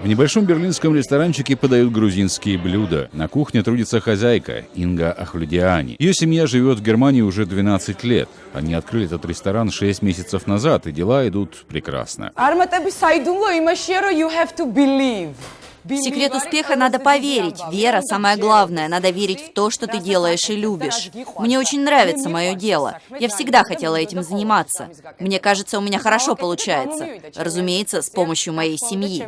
В небольшом берлинском ресторанчике подают грузинские блюда. На кухне трудится хозяйка Инга Ахлюдиани. Ее семья живет в Германии уже 12 лет. Они открыли этот ресторан 6 месяцев назад, и дела идут прекрасно. Секрет успеха — надо поверить. Вера — самое главное. Надо верить в то, что ты делаешь и любишь. Мне очень нравится мое дело. Я всегда хотела этим заниматься. Мне кажется, у меня хорошо получается. Разумеется, с помощью моей семьи.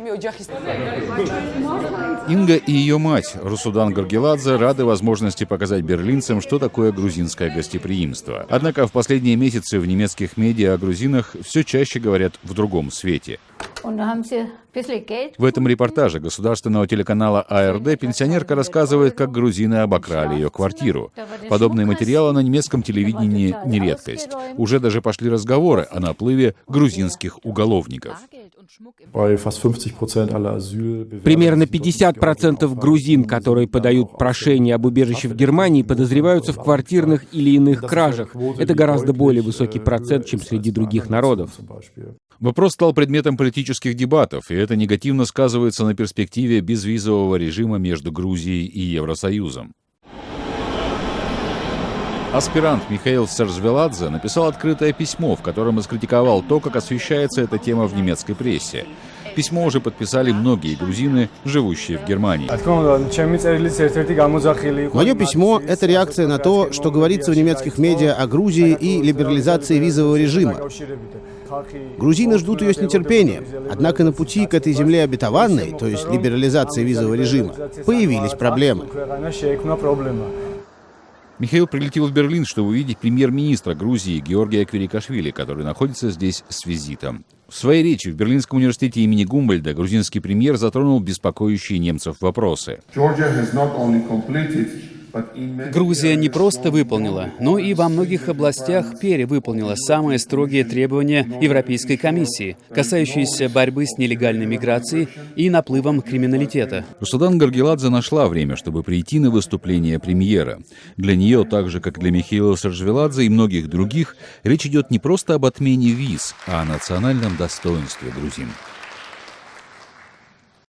Инга и ее мать, Русудан Горгеладзе, рады возможности показать берлинцам, что такое грузинское гостеприимство. Однако в последние месяцы в немецких медиа о грузинах все чаще говорят в другом свете. В этом репортаже государственного телеканала АРД пенсионерка рассказывает, как грузины обокрали ее квартиру. Подобные материалы на немецком телевидении не редкость. Уже даже пошли разговоры о наплыве грузинских уголовников. Примерно 50% грузин, которые подают прошение об убежище в Германии, подозреваются в квартирных или иных кражах. Это гораздо более высокий процент, чем среди других народов. Вопрос стал предметом политических дебатов, и это негативно сказывается на перспективе безвизового режима между Грузией и Евросоюзом. Аспирант Михаил Сержвеладзе написал открытое письмо, в котором раскритиковал то, как освещается эта тема в немецкой прессе. Письмо уже подписали многие грузины, живущие в Германии. Мое письмо – это реакция на то, что говорится в немецких медиа о Грузии и либерализации визового режима. Грузины ждут ее с нетерпением. Однако на пути к этой земле обетованной, то есть либерализации визового режима, появились проблемы. Михаил прилетел в Берлин, чтобы увидеть премьер-министра Грузии Георгия Квирикашвили, который находится здесь с визитом. В своей речи в Берлинском университете имени Гумбольдта грузинский премьер затронул беспокоящие немцев вопросы. Грузия не просто выполнила, но и во многих областях перевыполнила самые строгие требования Европейской комиссии, касающиеся борьбы с нелегальной миграцией и наплывом криминалитета. Русудан Горгеладзе нашла время, чтобы прийти на выступление премьера. Для нее, так же как для Михаила Сержвеладзе и многих других, речь идет не просто об отмене виз, а о национальном достоинстве грузин.